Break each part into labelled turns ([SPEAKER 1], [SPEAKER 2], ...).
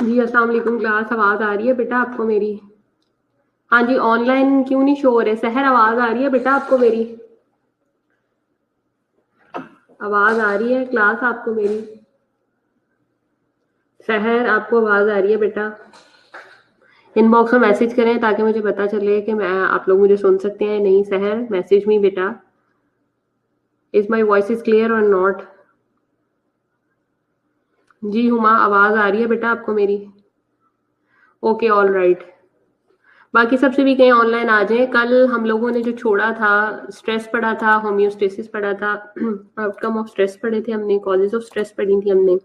[SPEAKER 1] जी अस्सलाम वालेकुम क्लास, आवाज़ आ रही है बेटा आपको मेरी? हाँ जी, ऑनलाइन क्यों नहीं शो हो रहे? सहर आवाज़ आ रही है बेटा आपको मेरी? आवाज़ आ रही है क्लास आपको मेरी? सहर आपको आवाज़ आ रही है बेटा? इनबॉक्स में मैसेज करें ताकि मुझे पता चले कि मैं आप लोग मुझे सुन सकते हैं नहीं। सहर मैसेज मी बेटा, is my voice is clear और नॉट? जी हुमा, आवाज़ आ रही है बेटा आपको मेरी? Okay all right. बाकी सबसे भी कहीं ऑनलाइन आ जाए। कल हम लोगों ने जो छोड़ा था, स्ट्रेस पढ़ा था, होम्योस्टेसिस पढ़ा था, आउटकम ऑफ स्ट्रेस पढ़े थे हमने, कॉजेज ऑफ स्ट्रेस पढ़ी थी हमने।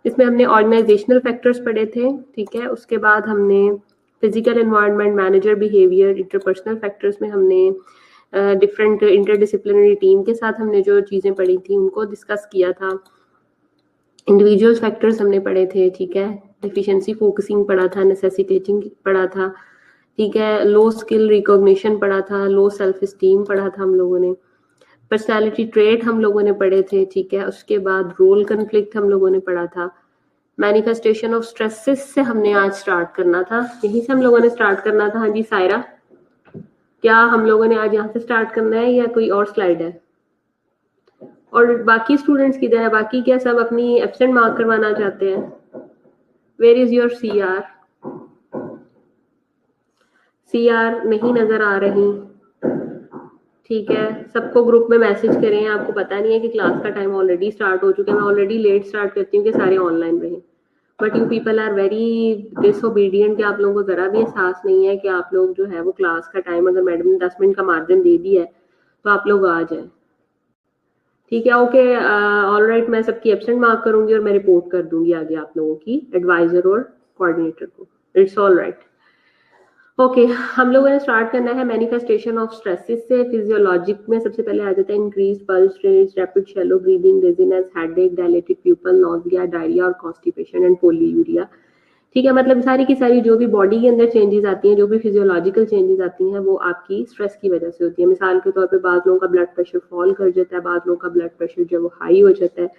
[SPEAKER 1] इसमें हमने ऑर्गेनाइजेशनल फैक्टर्स पढ़े थे, ठीक है। उसके बाद हमने physical environment, manager behaviour, interpersonal factors में हमने डिफरेंट इंटरडिसिप्लिनरी टीम के साथ हमने जो चीज़ें पढ़ी थी उनको डिस्कस किया था। इंडिविजुअल फैक्टर्स हमने पढ़े थे, ठीक है। एफिशिएंसी फोकसिंग पढ़ा था, नेसेसिटेटिंग पढ़ा था, ठीक है। लो स्किल रिकॉग्निशन पढ़ा था, लो सेल्फ स्टीम पढ़ा था हम लोगों ने। पर्सनालिटी ट्रेट हम लोगों ने पढ़े थे, ठीक है। उसके बाद रोल कन्फ्लिक्ट हम लोगों ने पढ़ा था। मैनिफेस्टेशन ऑफ स्ट्रेसेस से हमने आज स्टार्ट करना था, यहीं से हम लोगों ने स्टार्ट करना था। हाँ जी सायरा, क्या हम लोगों ने आज यहाँ से स्टार्ट करना है या कोई और स्लाइड है? और बाकी स्टूडेंट्स किधर है? बाकी क्या सब अपनी एब्सेंट मार्क करवाना चाहते हैं? Where is your CR? CR नहीं नजर आ रही, ठीक है। सबको ग्रुप में मैसेज करें। आपको पता नहीं है कि क्लास का टाइम ऑलरेडी स्टार्ट हो चुका है। मैं ऑलरेडी लेट स्टार्ट करती हूँ कि सारे ऑनलाइन रहें, but you people are very disobedient कि आप लोगों को ज़रा भी एहसास नहीं है कि आप लोग जो है वो क्लास का टाइम, अगर मैडम ने 10 मिनट का मार्जिन दे दिया है तो आप लोग आ जाएं, ठीक है। ओके ऑल राइट, मैं सबकी एब्सेंट मार्क करूंगी और मैं रिपोर्ट कर दूंगी आगे आप लोगों की एडवाइजर और कोऑर्डिनेटर को। It's all right. ओके हम लोगों ने स्टार्ट करना है मैनिफेस्टेशन ऑफ स्ट्रेसेस से। फिजियोलॉजिक में सबसे पहले आ जाता है increase pulse rate, rapid shallow breathing, dizziness, headache, dilated pupil, nausea, diarrhoea और कॉन्स्टिपेशन एंड पोलीयूरिया, ठीक है। मतलब सारी की सारी जो भी बॉडी के अंदर चेंजेस आती हैं, जो भी फिजियोलॉजिकल चेंजेस आती हैं, वो आपकी स्ट्रेस की वजह से होती है। मिसाल के तौर पे बाद लोगों का ब्लड प्रेशर फॉल कर जाता है, बाद लोगों का ब्लड प्रेशर जो है वो हाई हो जाता है,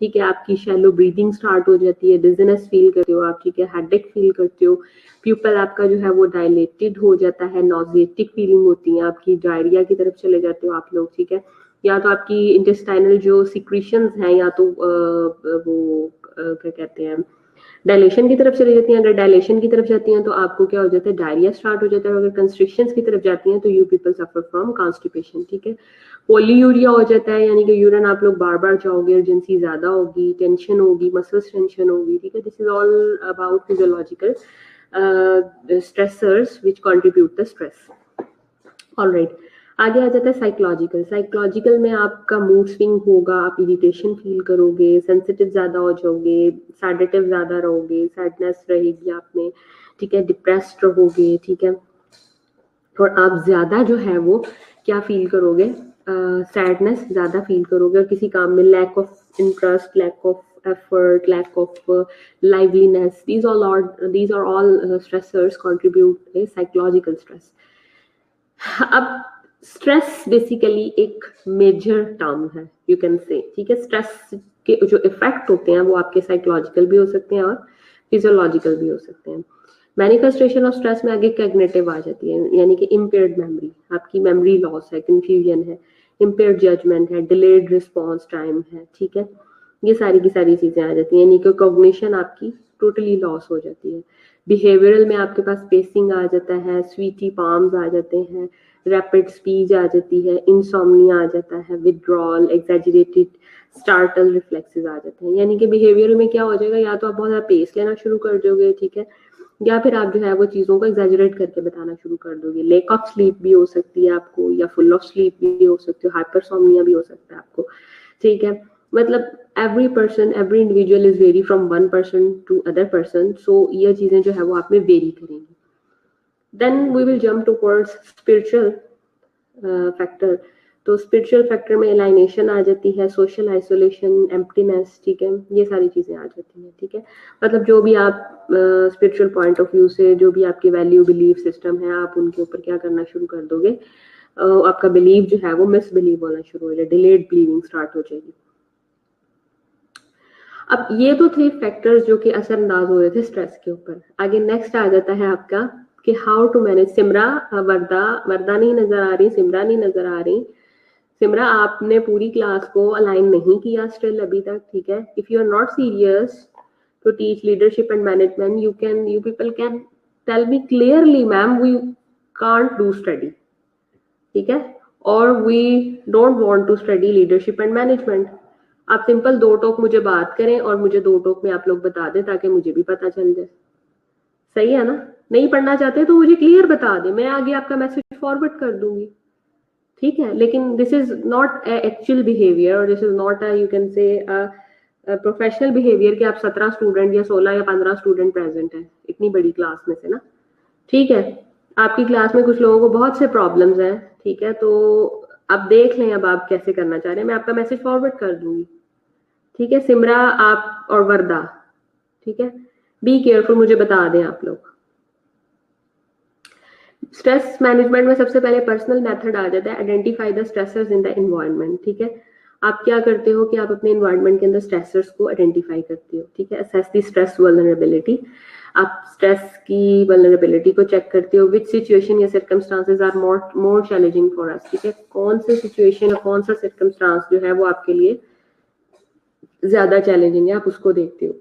[SPEAKER 1] ठीक है। आपकी शैलो ब्रीदिंग स्टार्ट हो जाती है, डिजीनेस फील करते हो आप, ठीक है। हेडेक फील करते हो, प्यूपल आपका जो है वो डायलेटेड हो जाता है, नॉजिएटिक फीलिंग होती है आपकी, डायरिया की तरफ चले जाते हो आप लोग, ठीक है। या तो आपकी इंटेस्टाइनल जो सिक्रीशंस हैं, या तो क्या कहते हैं, डायलेशन की तरफ चली जाती हैं। अगर डायलेशन की तरफ जाती हैं तो आपको क्या हो जाता है, डायरिया स्टार्ट हो जाता है। अगर कंस्ट्रिक्शंस की तरफ जाती हैं तो you people suffer from constipation, ठीक है। पोलीयूरिया हो जाता है, यानी कि यूरिन आप लोग बार बार जाओगे, अर्जेंसी ज्यादा होगी, टेंशन होगी, मसल्स टेंशन होगी, ठीक है। This is all about physiological stressors which contribute the stress. All right, आगे आ जाता है साइकोलॉजिकल। साइकोलॉजिकल में आपका मूड स्विंग होगा, आप इरिटेशन फील करोगे, सेंसिटिव ज्यादा हो जाओगे, सैडेटिव ज्यादा रहोगे, सैडनेस रहेगी आप में, ठीक है। डिप्रेस्ड रहोगे, ठीक है। और आप ज्यादा जो है वो क्या फील करोगे, सैडनेस ज्यादा फील करोगे, और किसी काम में lack of interest, lack of effort, lack of liveliness, these are all stressors contribute a psychological stress. अब स्ट्रेस बेसिकली एक मेजर टर्म है, यू कैन से, ठीक है। स्ट्रेस के जो इफेक्ट होते हैं वो आपके साइकोलॉजिकल भी हो सकते हैं और फिजियोलॉजिकल भी हो सकते हैं। मैनिफेस्टेशन ऑफ स्ट्रेस में आगे कैग्नेटिव आ जाती है, यानी कि इम्पेयर्ड मेमोरी, आपकी मेमोरी लॉस है, कंफ्यूजन है, इम्पेयर्ड जजमेंट है, डिलेड रिस्पॉन्स टाइम है, ठीक है। ये सारी की सारी चीजें आ जाती हैं, यानी कि कॉग्निशन आपकी टोटली लॉस हो जाती है। बिहेवियरल में आपके पास पेसिंग आ जाता है, स्वीटी पाम्स आ जाते हैं, रैपिड स्पीच आ जाती है, इंसोम्निया आ जाता है, विड्रॉल, एग्जैजरेटेड स्टार्टल रिफ्लेक्सेस आ जाते हैं। यानी कि बिहेवियर में क्या हो जाएगा, या तो आप बहुत ज़्यादा पेस लेना शुरू कर दोगे, ठीक है, या फिर आप जो है वो चीज़ों को एग्जैजरेट करके बताना शुरू कर दोगे। लेक ऑफ स्लीप भी हो सकती है आपको, या फुल ऑफ स्लीप भी हो सकती है, हाइपरसोम्निया भी हो सकता है आपको, ठीक है। मतलब every person, every individual is vary from one person to other person, so ये चीजें जो है वो आप में वेरी करेंगी। Then we will jump towards spiritual factor। तो स्पिरिचुअल फैक्टर में एलाइनेशन आ जाती है, सोशल आइसोलेशन, एम्प्टीनेस, ठीक है, ये सारी चीजें आ जाती हैं, ठीक है। मतलब जो भी आप स्पिरिचुअल पॉइंट ऑफ व्यू से, जो भी आपके वैल्यू बिलीफ सिस्टम है, आप उनके ऊपर क्या करना शुरू कर दोगे, आपका बिलीव जो है वो मिसबिलीव होना शुरू हो जाए, डिलेड बिलीविंग स्टार्ट हो जाएगी। अब ये तो थे फैक्टर्स जो कि असरअंदाज हो रहे थे स्ट्रेस के ऊपर। आगे नेक्स्ट आ जाता है आपका कि हाउ टू मैनेज। सिमरा, वर्दा नहीं नजर आ रही, सिमरा नहीं नजर आ रही। सिमरा, आपने पूरी क्लास को अलाइन नहीं किया स्टिल अभी तक, ठीक है। If you are not serious to teach leadership and management, you people can tell me clearly, ma'am, we can't do study, ठीक है, और we don't want to study leadership and management। आप सिंपल 2 टोक मुझे बात करें और मुझे 2 टोक में आप लोग बता दें ताकि मुझे भी पता चल जाए। सही है ना? नहीं पढ़ना चाहते तो मुझे क्लियर बता दें, मैं आगे आपका मैसेज फॉरवर्ड कर दूंगी, ठीक है। लेकिन this is not actual behaviour, और this is not you can say professional behaviour कि आप 17 स्टूडेंट या 16 या 15 स्टूडेंट प्रेजेंट है इतनी बड़ी क्लास में से ना, ठीक है। आपकी क्लास में कुछ लोगों को बहुत से प्रॉब्लम्स हैं, ठीक है, तो आप देख लें अब आप कैसे करना चाह रहे हैं, मैं आपका मैसेज फॉरवर्ड कर दूंगी, ठीक है। सिमरा आप और वर्दा, ठीक है, बी केयरफुल, मुझे बता दें आप लोग। स्ट्रेस मैनेजमेंट में सबसे पहले पर्सनल मेथड आ जाता है, identify the stressors in the environment, ठीक है। आप क्या करते हो कि आप अपने एनवायरनमेंट के अंदर स्ट्रेसर्स को आइडेंटिफाई करते हो, ठीक है। असेस द स्ट्रेस वल्नरेबिलिटी, आप स्ट्रेस की वल्नरेबिलिटी को चेक करते हो। विच सिचुएशन या circumstances are more challenging for us, ठीक है, कौन से सिचुएशन और कौन सा सर्कमस्टांस जो है वो आपके लिए ज्यादा चैलेंजिंग है, आप उसको देखते हो,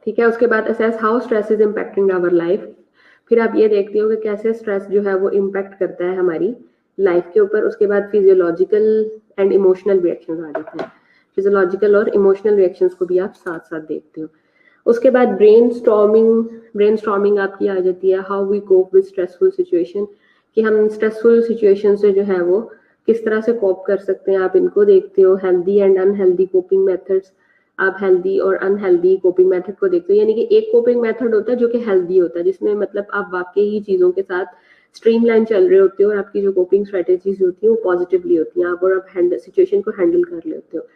[SPEAKER 1] ठीक है। उसके बाद assess how stress is impacting our life, फिर आप ये देखते हो कि कैसे स्ट्रेस जो है वो इम्पैक्ट करता है हमारी लाइफ के ऊपर। उसके बाद फिजियोलॉजिकल एंड इमोशनल रिएक्शंस आ जाते हैं, फिजियोलॉजिकल और इमोशनल रिएक्शंस को भी आप साथ साथ देखते हो। उसके बाद ब्रेनस्टॉर्मिंग आपकी आ जाती है, how we cope with stressful situation, कि हम स्ट्रेसफुल सिचुएशन से जो है वो किस तरह से कोप कर सकते हैं, आप इनको देखते हो। Healthy and unhealthy coping methods, आप हेल्दी और अनहेल्दी कोपिंग मेथड को देखते हो, यानी कि एक कोपिंग मेथड होता है जो कि हेल्दी होता है, जिसमें मतलब आप वाकई ही चीजों के साथ स्ट्रीमलाइन चल रहे होते हो और आपकी जो कोपिंग स्ट्रेटेजीज होती है वो पॉजिटिवली होती हैं, आप और आप सिचुएशन को हैंडल कर लेते हो।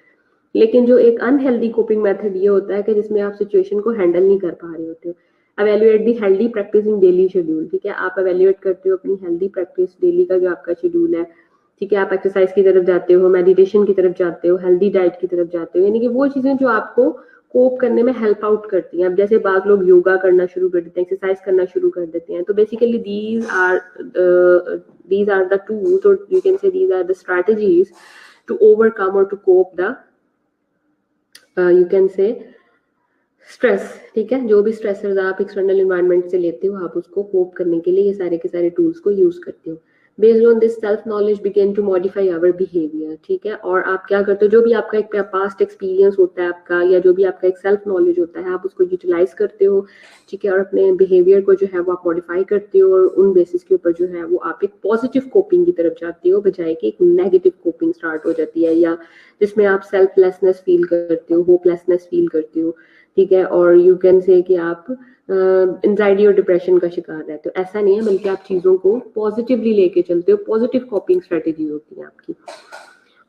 [SPEAKER 1] लेकिन जो एक अनहेल्दी कोपिंग मेथड ये होता है कि जिसमें आप सिचुएशन को हैंडल नहीं कर पा रहे होते हो। Evaluate the healthy practice in daily schedule, ठीक है, आप एवेल्युएट करते हो अपनी हेल्दी प्रैक्टिस, डेली का जो आपका शेड्यूल है, ठीक है। आप एक्सरसाइज की तरफ जाते हो, मेडिटेशन की तरफ जाते हो, हेल्दी डाइट की तरफ जाते हो, यानी कि वो चीजें जो आपको कोप करने में हेल्प आउट करती हैं। अब जैसे बात लोग योगा करना शुरू कर देते हैं, एक्सरसाइज करना शुरू कर देते हैं, तो basically these are the tools, और you can say these are the strategies to overcome और to cope the you can say stress, ठीक है। जो भी स्ट्रेसर्स आप एक्सटर्नल एनवायरनमेंट से लेते हो, आप उसको कोप करने के लिए ये सारे के सारे टूल्स को यूज करते हो। Based on this self knowledge begin to modify our behaviour, ठीक है। और आप क्या करते हो, जो भी आपका एक पास्ट एक्सपीरियंस होता है आपका, या जो भी आपका एक सेल्फ नॉलेज होता है, आप उसको यूटिलाइज करते हो, ठीक है, और अपने बिहेवियर को जो है वो आप मॉडिफाई करते हो, और उन बेसिस के ऊपर जो है वो आप एक पॉजिटिव कोपिंग की तरफ जाते हो, बजाय कि एक नेगेटिव कोपिंग स्टार्ट हो जाती है, या जिसमें आप सेल्फलेसनेस फील करते हो, होपलेसनेस फील करते हो, ठीक है, और यू कैन से कि आप एंजाइटी और डिप्रेशन का शिकार रहते हो। ऐसा नहीं है, बल्कि आप चीजों को पॉजिटिवली लेके चलते हो, पॉजिटिव कॉपिंग स्ट्रेटेजी होती है आपकी।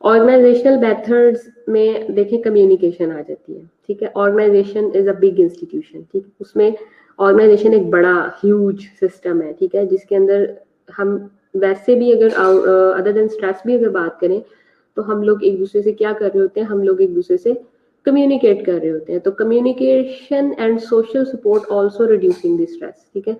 [SPEAKER 1] ऑर्गेनाइजेशनल मेथड्स में देखें कम्युनिकेशन आ जाती है, ठीक है। Organisation is a big institution, ठीक है, उसमें ऑर्गेनाइजेशन एक बड़ा ह्यूज सिस्टम है, ठीक है, जिसके अंदर हम वैसे भी अगर अदर देन स्ट्रेस भी अगर बात करें तो हम लोग एक दूसरे से क्या कर रहे होते हैं, हम लोग एक दूसरे से कम्युनिकेट कर रहे होते हैं। तो communication and social support also reducing the stress, ठीक है।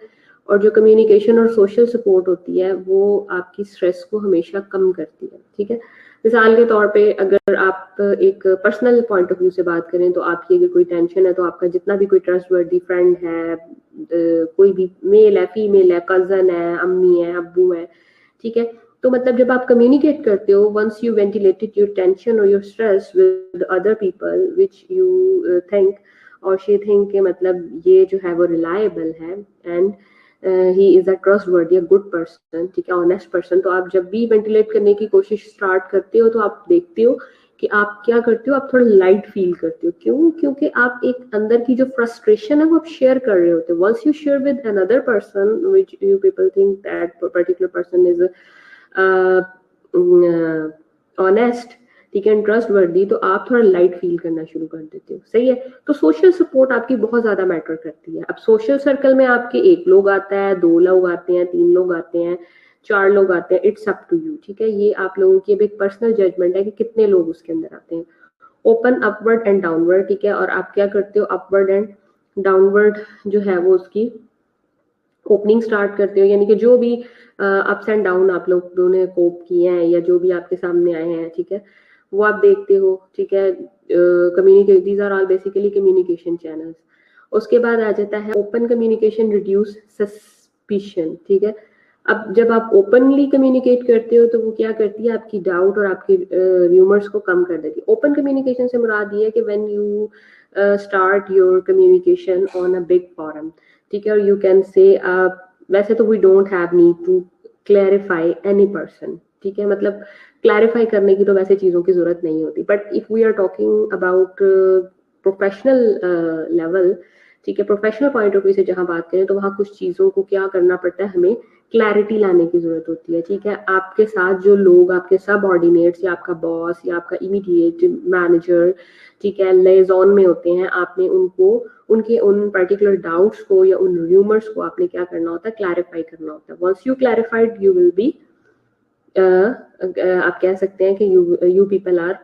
[SPEAKER 1] और जो कम्युनिकेशन और सोशल सपोर्ट होती है वो आपकी स्ट्रेस को हमेशा कम करती है, ठीक है। मिसाल के तौर पे अगर आप एक पर्सनल पॉइंट ऑफ व्यू से बात करें तो आपकी अगर कोई टेंशन है तो आपका जितना भी कोई ट्रस्टवर्दी फ्रेंड है, कोई भी मेल है, फीमेल है, कजन है, अम्मी है, अब्बू है, ठीक है, तो मतलब जब आप कम्युनिकेट करते हो, once you ventilated your tension और your stress with other people which you think और शी थिंक के मतलब ये जो है वो रिलायबल है and he is a trustworthy, a good person, ठीक है, ऑनेस्ट पर्सन, तो आप जब भी वेंटिलेट करने की कोशिश स्टार्ट करते हो तो आप देखते हो कि आप क्या करते हो, आप थोड़ा लाइट फील करते हो। क्यों? क्योंकि आप एक अंदर की जो फ्रस्ट्रेशन है वो आप शेयर कर रहे होते हो। Once you share with another person which you people think that particular person is honest, ठीक है, ट्रस्टवर्दी, तो आप थोड़ा लाइट फील करना शुरू कर देते हो, सही है। तो सोशल सपोर्ट आपकी बहुत ज्यादा मैटर करती है। अब सोशल सर्कल में आपके 1 लोग आता है, 2 लोग आते हैं, 3 लोग आते हैं, 4 लोग आते हैं, इट्स अप टू यू, ठीक है। ये आप लोगों की अब एक पर्सनल जजमेंट है कि कितने लोग उसके अंदर आते हैं। ओपन अपवर्ड एंड डाउनवर्ड, ठीक है, और आप क्या करते हो, अपवर्ड एंड डाउनवर्ड जो है वो उसकी ओपनिंग स्टार्ट करते हो, यानी कि जो भी अप्स एंड डाउन आप लोगों ने कोप किए हैं या जो भी आपके सामने आए हैं, ठीक है, वो आप देखते हो, ठीक है। Communicate, these are all basically communication channels. उसके बाद आ जाता है ओपन कम्युनिकेशन रिड्यूस सस्पिशन, ठीक है। अब जब आप ओपनली कम्युनिकेट करते हो तो वो क्या करती है, आपकी डाउट और आपके र्यूमर्स को कम कर देती है। ओपन कम्युनिकेशन से मुराद ये है कि when you start your communication on a big forum, ठीक है, और यू कैन से वैसे तो we don't have need to clarify any person, ठीक है, मतलब क्लैरिफाई करने की तो वैसे चीज़ों की ज़रूरत नहीं होती, but if we are talking about professional level, ठीक है, प्रोफेशनल पॉइंट ऑफ व्यू से जहाँ बात करें तो वहाँ कुछ चीज़ों को क्या करना पड़ता है, हमें क्लैरिटी लाने की ज़रूरत होती है, ठीक है। आपके साथ जो लोग, आपके सबऑर्डिनेट्स या आपका बॉस या आपका इमीडिएट मैनेजर, ठीक है, लेजॉन में होते हैं, आपने उनको उनके उन पर्टिकुलर डाउट्स को या उन र्यूमर्स को आपने क्या करना होता है, क्लैरिफाई करना होता है। Once you clarified you will be आप कह सकते हैं कि you people are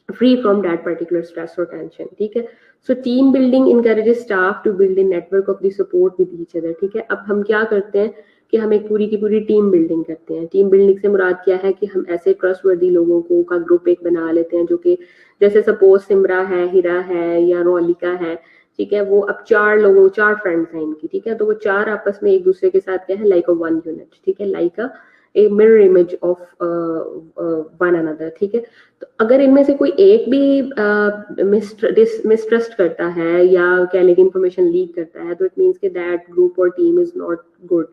[SPEAKER 1] free from that particular stress or tension, ठीक है। So team building encourages staff to build a network of the support with each other, ठीक है। अब हम क्या करते हैं कि हम एक पूरी की पूरी टीम बिल्डिंग करते हैं। टीम बिल्डिंग से मुराद क्या है कि हम ऐसे ट्रस्टवर्दी लोगों को का ग्रुप एक बना लेते हैं जो कि जैसे सपोज सिमरा है, हिरा है या रोलिका है, ठीक है, वो अब 4 फ्रेंड्स हैं इनकी, ठीक है, तो वो 4 आपस में एक दूसरे के साथ क्या है, लाइक अ वन यूनिट, ठीक है, like a mirror image of one another, ठीक है। तो अगर इनमें से कोई एक भी मिसट्रस्ट करता है या क्या लेकिन इंफॉर्मेशन लीक करता है, तो इट मीन्स कि दैट ग्रुप और team is not good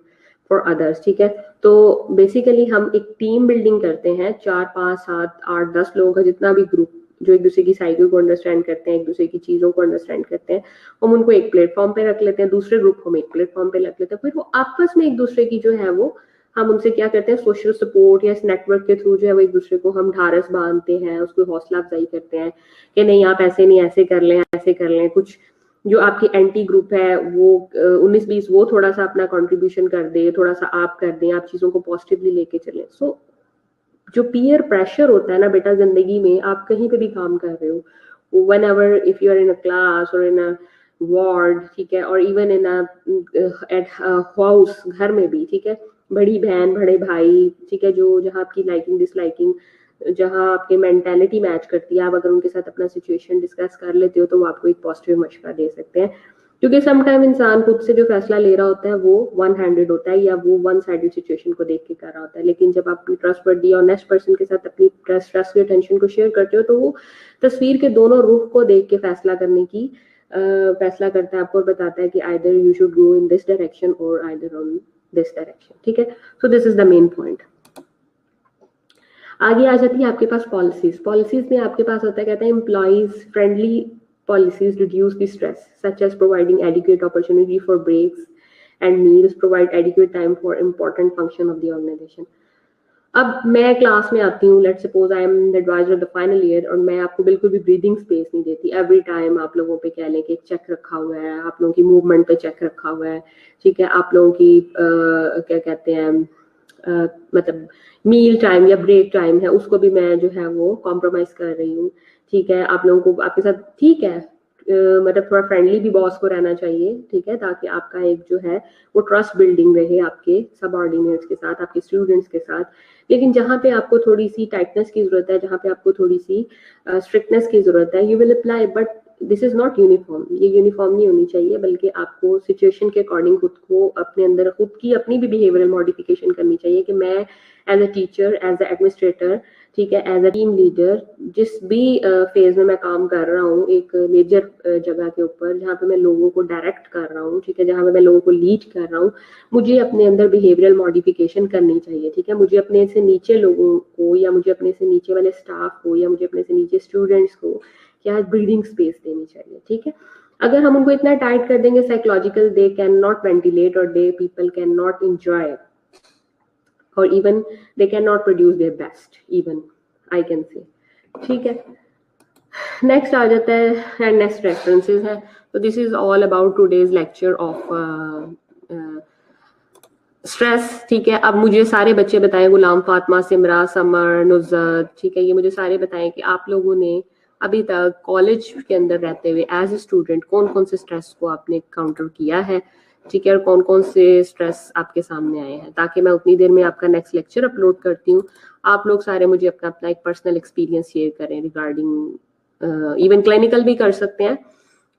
[SPEAKER 1] for others, ठीक है। तो बेसिकली हम एक टीम बिल्डिंग करते हैं, 4 5 7 8 10 लोगों का जितना भी ग्रुप जो एक दूसरे की साइकिल को अंडरस्टैंड करते हैं, एक दूसरे की चीजों को अंडरस्टैंड करते हैं, हम उनको एक प्लेटफॉर्म पे रख लेते हैं, दूसरे ग्रुप को हम एक प्लेटफॉर्म पे रख लेते हैं, फिर वो आपस में एक दूसरे की जो है वो हम उनसे क्या करते हैं, सोशल सपोर्ट या इस नेटवर्क के थ्रू जो है वो एक दूसरे को हम ढारस बांधते हैं, उसको हौसला अफजाई करते हैं कि नहीं आप ऐसे नहीं, ऐसे कर लें, ऐसे कर लें। कुछ जो आपकी एंटी ग्रुप है वो 19-20 वो थोड़ा सा अपना कंट्रीब्यूशन कर दे, थोड़ा सा आप कर दें, आप चीजों को पॉजिटिवली लेके चलें। सो जो पीयर प्रेशर होता है ना बेटा जिंदगी में, आप कहीं पे भी काम कर रहे हो, whenever if you are in a class और इन अ वार्ड, ठीक है, और इवन इन एट हाउस, घर में भी, ठीक है, बड़ी बहन बड़े भाई, ठीक है, जो जहाँ आपकी लाइकिंग डिसलाइकिंग, जहाँ आपकी मेंटालिटी मैच करती है, आप अगर उनके साथ अपना सिचुएशन डिस्कस कर लेते हो तो वो आपको एक पॉजिटिव मशवरा दे सकते हैं, क्योंकि समटाइम इंसान खुद से जो फैसला ले रहा होता है वो वन हैंडेड होता है या वो वन साइडेड सिचुएशन को देख के कर रहा होता है, लेकिन जब आप अपनी ट्रस्टवर्दी ऑनेस्ट पर्सन के साथ अपनी स्ट्रेस की टेंशन को शेयर करते हो तो वो तस्वीर के दोनों रुख को देख के फैसला करने की फैसला करता है आपको और बताता है कि either you should go in this direction और आइदर ऑन दिस डायरेक्शन, ठीक है। So this is the main point. आगे आ जाती है आपके पास पॉलिसीज। पॉलिसीज में आपके पास होता है, कहता है employees friendly policies reduce the stress, such as providing adequate opportunity for breaks and meals, provide adequate time for important function of the organization. अब मैं क्लास में आती हूँ, let suppose I am the adviser of the final year, और मैं आपको बिल्कुल भी ब्रीदिंग स्पेस नहीं देती। एवरी टाइम आप लोगों पे कह लें कि चेक रखा हुआ है, आप लोगों की मूवमेंट पे चेक रखा हुआ है, ठीक है, आप लोगों की क्या कहते हैं मतलब मील टाइम या ब्रेक टाइम है उसको भी मैं जो है वो कॉम्प्रोमाइज कर रही हूँ, ठीक है। आप लोगों को आपके साथ ठीक है मतलब थोड़ा फ्रेंडली भी बॉस को रहना चाहिए, ठीक है, ताकि आपका एक जो है वो ट्रस्ट बिल्डिंग रहे आपके सबऑर्डिनेट्स के साथ, आपके स्टूडेंट्स के साथ। लेकिन जहाँ पे आपको थोड़ी सी टाइटनेस की जरूरत है, जहाँ पे आपको थोड़ी सी स्ट्रिक्टनेस की जरूरत है, you will apply, but this is not uniform. ये यूनिफॉर्म नहीं होनी चाहिए, बल्कि आपको सिचुएशन के अकॉर्डिंग खुद को अपने अंदर खुद की अपनी भी बिहेवियरल मॉडिफिकेशन करनी चाहिए कि मैं as a teacher, as a administrator, ठीक है, एज अ टीम लीडर, जिस भी फेज में मैं काम कर रहा हूँ एक मेजर जगह के ऊपर जहाँ पे मैं लोगों को डायरेक्ट कर रहा हूँ, ठीक है, जहाँ पे मैं लोगों को लीड कर रहा हूँ, मुझे अपने अंदर बिहेवियरल मॉडिफिकेशन करनी चाहिए, ठीक है। मुझे अपने से नीचे लोगों को या मुझे अपने से नीचे वाले स्टाफ को या मुझे अपने से नीचे स्टूडेंट्स को क्या ब्रीदिंग स्पेस देनी चाहिए, ठीक है। अगर हम उनको इतना टाइट कर देंगे psychological, they can not ventilate और they people can not enjoy or even they cannot produce their best, even I can say, ठीक है। नेक्स्ट आ जाता है एंड नेक्स्ट रेफरेंसेस है। तो this is all about today's lecture of stress, ठीक है। अब मुझे सारे बच्चे बताएं, गुलाम फातिमा, सिमरा, समर, नुज़त, ठीक है, ये मुझे सारे बताएं कि आप लोगों ने अभी तक कॉलेज के अंदर रहते हुए एज ए स्टूडेंट कौन कौन से स्ट्रेस को आपने काउंटर किया है, ठीक है, और कौन कौन से स्ट्रेस आपके सामने आए हैं, ताकि मैं उतनी देर में आपका नेक्स्ट लेक्चर अपलोड करती हूँ, आप लोग सारे मुझे अपना अपना एक पर्सनल एक्सपीरियंस शेयर करें रिगार्डिंग, इवन क्लिनिकल भी कर सकते हैं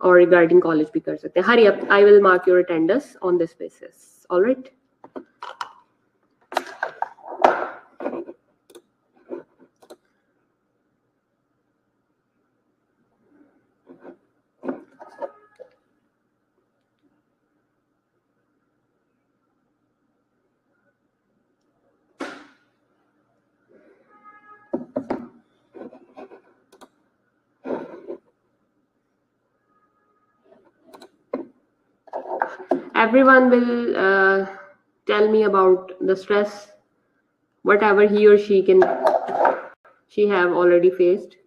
[SPEAKER 1] और रिगार्डिंग कॉलेज भी कर सकते हैं. Hurry up, I will mark your attendance on this basis. Alright. Everyone will tell me about the stress, whatever he or she have already faced.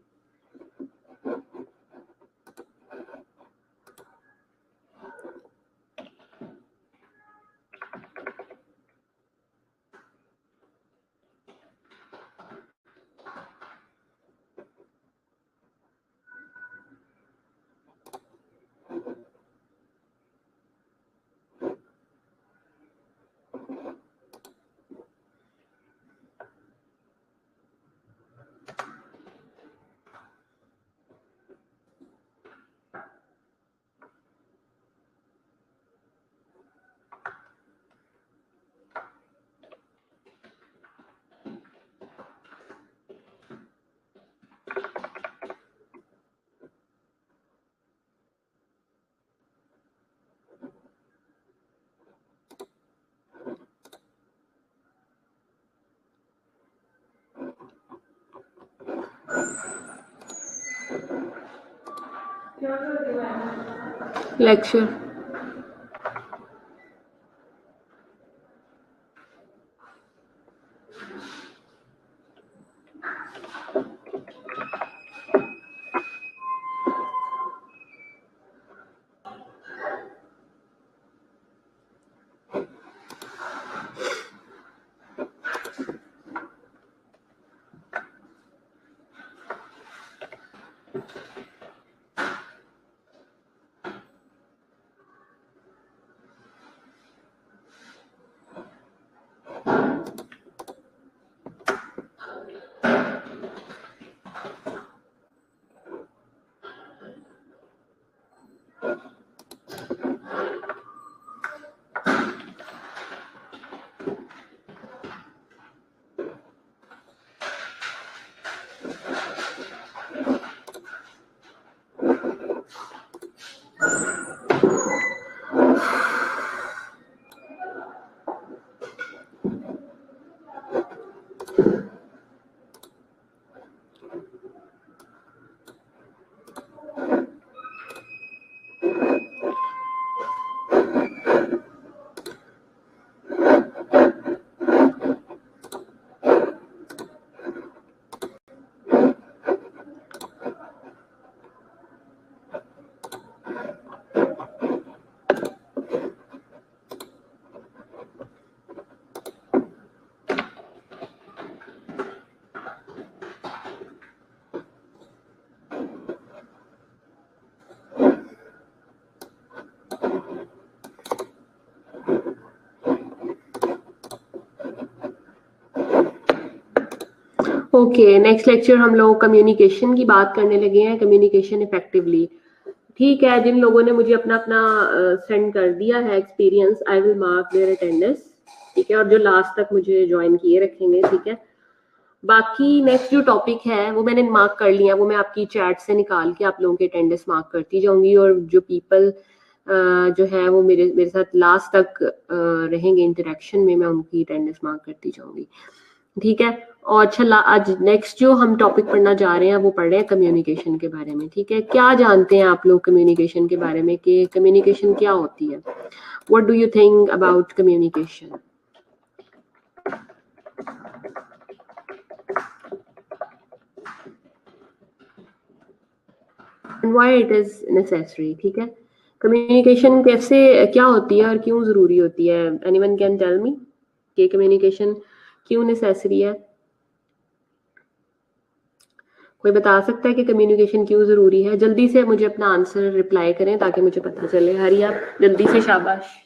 [SPEAKER 1] Lecture. Okay, next lecture हम लोग communication की बात करने लगे हैं, कम्युनिकेशन इफेक्टिवली. ठीक है, जिन लोगों ने मुझे अपना अपना सेंड कर दिया है experience, I will mark their attendance, ठीक है, और जो लास्ट तक मुझे ज्वाइन किए रखेंगे, ठीक है. बाकी नेक्स्ट जो टॉपिक है वो मैंने मार्क कर लिया, वो मैं आपकी चैट से निकाल के आप लोगों के अटेंडेंस मार्क करती जाऊंगी, और जो पीपल जो है वो मेरे साथ लास्ट तक रहेंगे इंटरेक्शन में, मैं उनकी अटेंडेंस मार्क करती जाऊंगी, ठीक है. और अच्छा, आज नेक्स्ट जो हम टॉपिक पढ़ना जा रहे हैं वो पढ़ रहे हैं कम्युनिकेशन के बारे में, ठीक है. क्या जानते हैं आप लोग कम्युनिकेशन के बारे में, कि कम्युनिकेशन क्या होती है? What do you think about communication and why it is necessary, ठीक है. कम्युनिकेशन कैसे, क्या होती है और क्यों जरूरी होती है? एनीवन कैन टेल मी कि कम्युनिकेशन क्यों नेसेसरी है? कोई बता सकता है कि कम्युनिकेशन क्यों ज़रूरी है? जल्दी से मुझे अपना आंसर रिप्लाई करें ताकि मुझे पता चले। हरी आप, जल्दी से, शाबाश।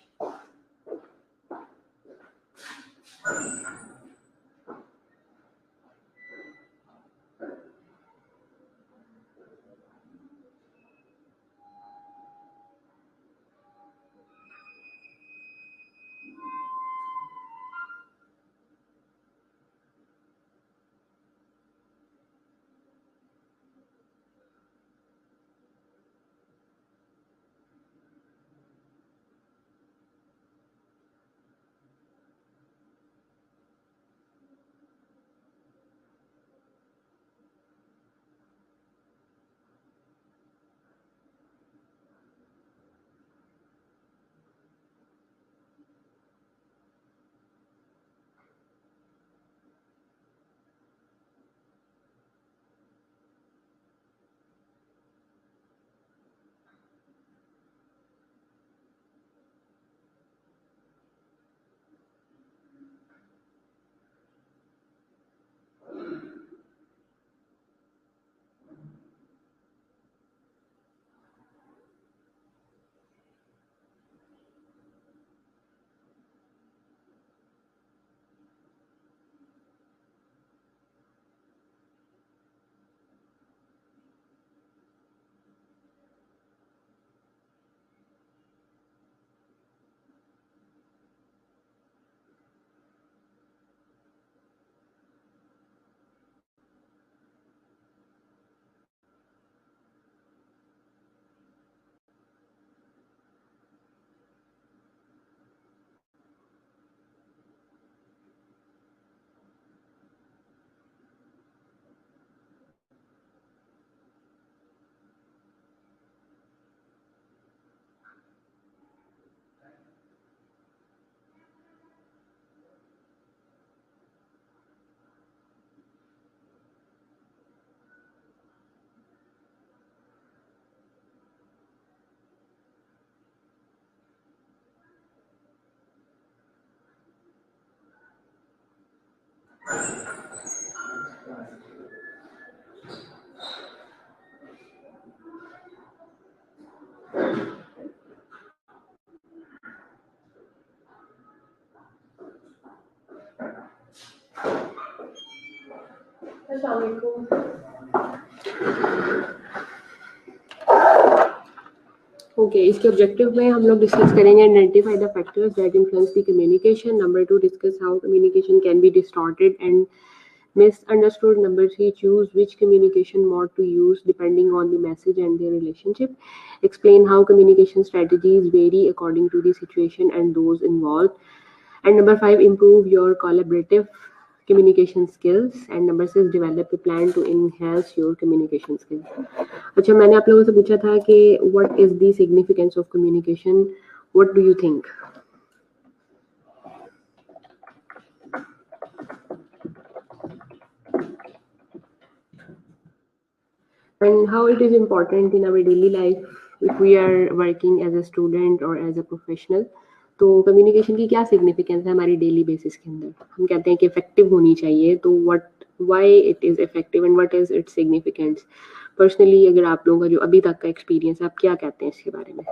[SPEAKER 1] ओके, इसके ऑब्जेक्टिव में हम लोग डिस्कस करेंगे identify the factors that influence the communication, number 2 discuss how communication can be distorted and misunderstood, number 3 choose which communication mode to use depending on the message and their relationship, explain how communication strategies vary according to the situation and those involved, and number 5 improve your collaborative communication skills, and number 6 develop a plan to enhance your communication skills. अच्छा, मैंने आप लोगों से पूछा था कि what is the significance of communication, what do you think? And how it is important in our daily life if we are working as a student or as a professional. तो communication की क्या significance है हमारी daily basis के अंदर? हम कहते हैं कि इफेक्टिव होनी चाहिए, तो what, why it is effective and what is its significance? Personally अगर आप लोगों का जो अभी तक का एक्सपीरियंस है, आप क्या कहते हैं इसके बारे में?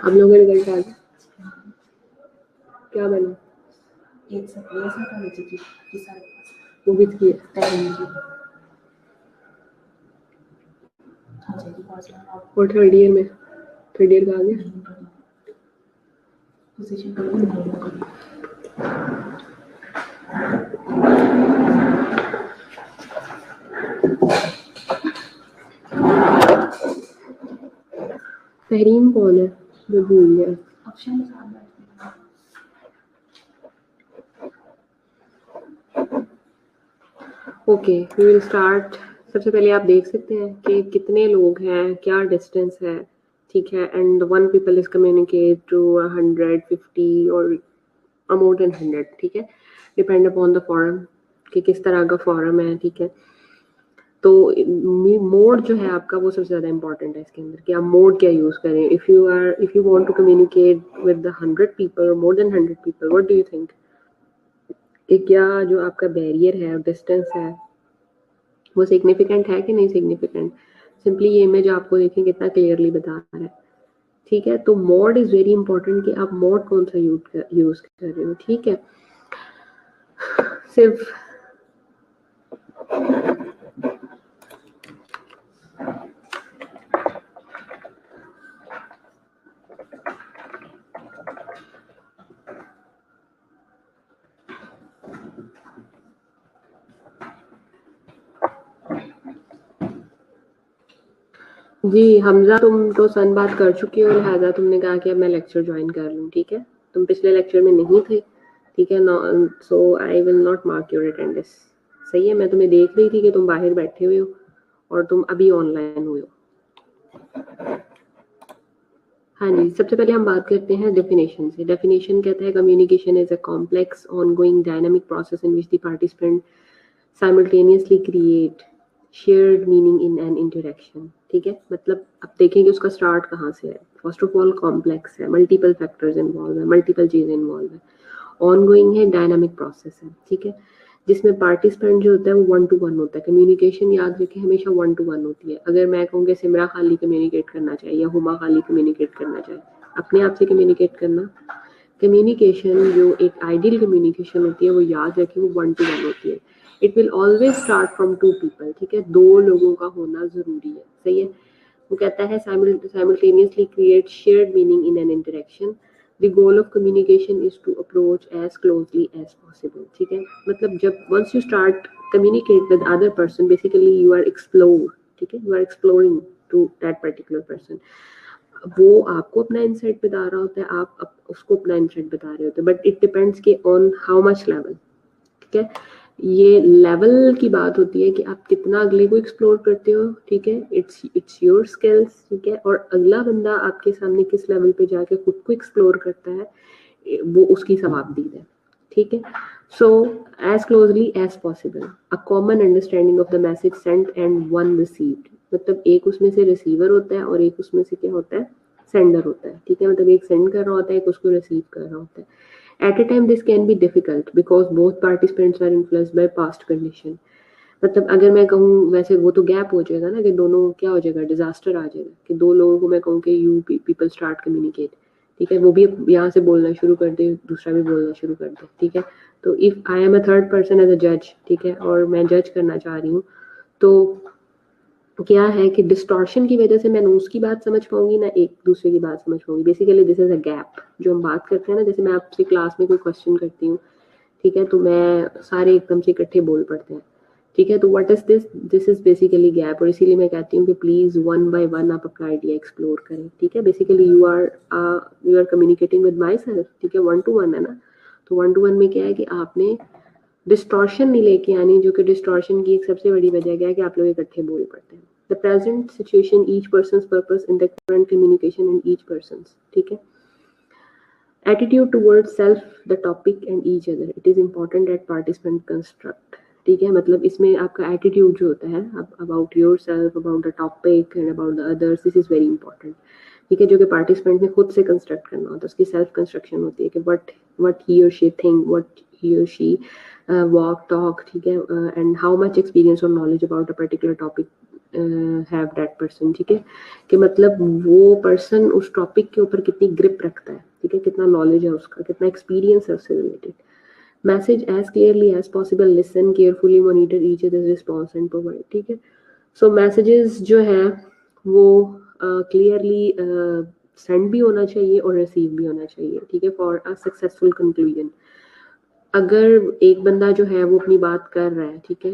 [SPEAKER 1] हम लोग का रिजल्ट आ गया, क्या बना? वो भी थी और थर्ड ईयर में, थर्ड ईयर का आ गया। तहरीम कौन है? मैं भूल गया। Okay, we will start. सबसे पहले आप देख सकते हैं कि कितने लोग हैं, क्या डिस्टेंस है, ठीक है, and one people is communicate to 150 और और मोर देन 100, ठीक है, डिपेंड अपॉन द फॉरम कि किस तरह का फॉरम है, ठीक है। तो मोड जो है आपका वो सबसे ज़्यादा इंपॉर्टेंट है इसके अंदर कि आप मोड क्या यूज़ करें। If you want to communicate with the 100 people, more than 100 people, what do you think कि क्या जो आपका बैरियर है और डिस्टेंस है वो सिग्निफिकेंट है कि नहीं सिग्निफिकेंट। सिंपली ये इमेज आपको देखें कितना क्लियरली बता रहा है, ठीक है। तो मोड इज़ वेरी इंपॉर्टेंट कि आप मोड कौन सा यूज़ कर रहे हो, ठीक है। सिर्फ जी हमजा, तुम तो सन बात कर चुकी हो, लिहाजा तुमने कहा कि अब मैं लेक्चर ज्वाइन कर लूँ, ठीक है। तुम पिछले लेक्चर में नहीं थे, ठीक है, so I will not mark your attendance. सही है, मैं तुम्हें देख रही थी कि तुम बाहर बैठे हुए हो और तुम अभी ऑनलाइन हुए हो। हाँ जी, सबसे पहले हम बात करते हैं डेफिनेशन से। डेफिनेशन कहता है communication is a complex ongoing dynamic process in which the participant simultaneously create shared meaning in an interaction, ठीक है। मतलब अब देखेंगे उसका स्टार्ट कहाँ से है। फर्स्ट ऑफ ऑल कॉम्प्लेक्स है, मल्टीपल फैक्टर्स इन्वॉल्व है, मल्टीपल चीजें इन्वॉल्व है, ऑनगोइंग है, डायनामिक प्रोसेस है, ठीक है, जिसमें पार्टिसिपेंट जो होता है वो 1 to 1 होता है। कम्युनिकेशन याद रखें हमेशा 1 to 1 होती है। अगर मैं कहूँ कि सिमरा खाली कम्युनिकेट करना चाहिए या हुमा खाली कम्युनिकेट करना चाहिए, अपने आप से कम्युनिकेट करना। कम्युनिकेशन जो एक आइडियल कम्युनिकेशन होती है वो याद रखें वो 1 to 1 होती है। It will always start from 2 people, ठीक है, 2 लोगों का होना जरूरी है, सही है। वो कहता है simultaneously create shared meaning in an interaction. The goal of communication is to approach as closely as possible, ठीक है। मतलब जब once you start communicate with other person, basically you are explore, ठीक है, you are exploring to that particular person. वो आपको अपना insight बता रहा होता है, आप उसको अपना इंसाइट बता रहे होते हैं, बट इट डिपेंड्स के ऑन हाउ मच लेवल, ठीक है। ये लेवल की बात होती है कि आप कितना अगले को एक्सप्लोर करते हो, ठीक है, इट्स योर स्किल्स, ठीक है। और अगला बंदा आपके सामने किस लेवल पे जाके खुद को एक्सप्लोर करता है वो उसकी सवाबदीद है, ठीक है। So as closely as possible, a common understanding of the message sent and one received, मतलब एक उसमें से रिसीवर होता है और एक उसमें से क्या होता है, सेंडर होता है, ठीक है। मतलब एक सेंड कर रहा होता है, एक उसको रिसीव कर रहा होता है। At a time this can be difficult because both participants are influenced by past condition. मतलब अगर मैं कहूँ, वैसे वो तो गैप हो जाएगा ना कि दोनों क्या हो जाएगा, डिजास्टर आ जाएगा कि दो लोगों को मैं कहूँ कि यू पीपल स्टार्ट कम्युनिकेट, ठीक है, वो भी यहाँ से बोलना शुरू कर दे, दूसरा भी बोलना शुरू कर दे, ठीक है। तो if I am a third person as a जज, ठीक है, और मैं जज करना चाह रही हूँ, तो क्या है कि डिस्टॉर्शन की वजह से मैं ना उसकी बात समझ पाऊंगी ना एक दूसरे की बात समझ पाऊंगी। Basically this is a gap जो हम बात करते हैं ना, जैसे मैं आपसे क्लास में कोई क्वेश्चन करती हूँ, ठीक है, तो मैं सारे एकदम से इकट्ठे बोल पड़ते हैं, ठीक है। तो what is this is basically gap, और इसीलिए मैं कहती हूँ कि प्लीज 1 by 1 आप अपना आइडिया एक्सप्लोर करें, ठीक है। Basically you are communicating with myself, ठीक है, 1 to 1 है ना। तो 1 to 1 में क्या है कि आपने डिस्टॉर्शन नहीं लेके आनी, जो कि डिस्टॉर्शन की एक सबसे बड़ी वजह क्या है कि आप लोग इकट्ठे बोल पड़ते हैं। The present situation each persons purpose in the current communication in each persons, ठीक है। Attitude towards self, the topic and each other, it is important at participant construct, ठीक है। मतलब इसमें आपका एटीट्यूड जो होता है about your self, about the topic and about the others, this is very important, ठीक है, जो कि पार्टिसिपेंट ने खुद से कंस्ट्रक्ट करना होता है। उसकी सेल्फ कंस्ट्रक्शन होती है कि व्हाट ही और शी थिंक, व्हाट ही और शी walk talk, ठीक है, and how much experience or knowledge about a particular topic have that person, ठीक है, कि मतलब वो पर्सन उस टॉपिक के ऊपर कितनी ग्रिप रखता है, ठीक है, कितना नॉलेज है उसका, कितना एक्सपीरियंस है उससे related. Message as clearly as possible, listen carefully, monitor each others response and provide, ठीक है। सो मैसेजेस जो है वो क्लियरली सेंड भी होना चाहिए और रिसीव भी होना चाहिए, ठीक है, फॉर अ सक्सेसफुल कंक्लूजन। अगर एक बंदा जो है वो अपनी बात कर रहा है, ठीक है,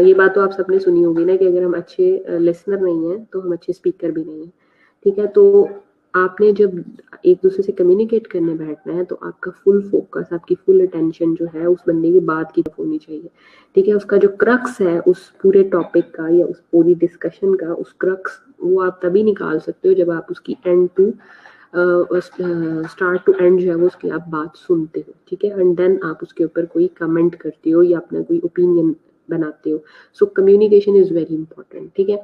[SPEAKER 1] ये बात तो आप सबने सुनी होगी ना कि अगर हम अच्छे लिसनर नहीं हैं तो हम अच्छे स्पीकर भी नहीं हैं, ठीक है। तो आपने जब एक दूसरे से कम्युनिकेट करने बैठना है तो आपका फुल फोकस, आपकी फुल अटेंशन जो है उस बंदे की बात की तरफ होनी चाहिए, ठीक है। उसका जो क्रक्स है उस पूरे टॉपिक का या उस पूरी डिस्कशन का, उस क्रक्स वो आप तभी निकाल सकते हो जब आप उसकी end to start to end जो है वो उसकी आप बात सुनते हो, ठीक है, एंड देन आप उसके ऊपर कोई कमेंट करते हो या अपना कोई ओपिनियन बनाते हो. So communication is very important, ठीक है.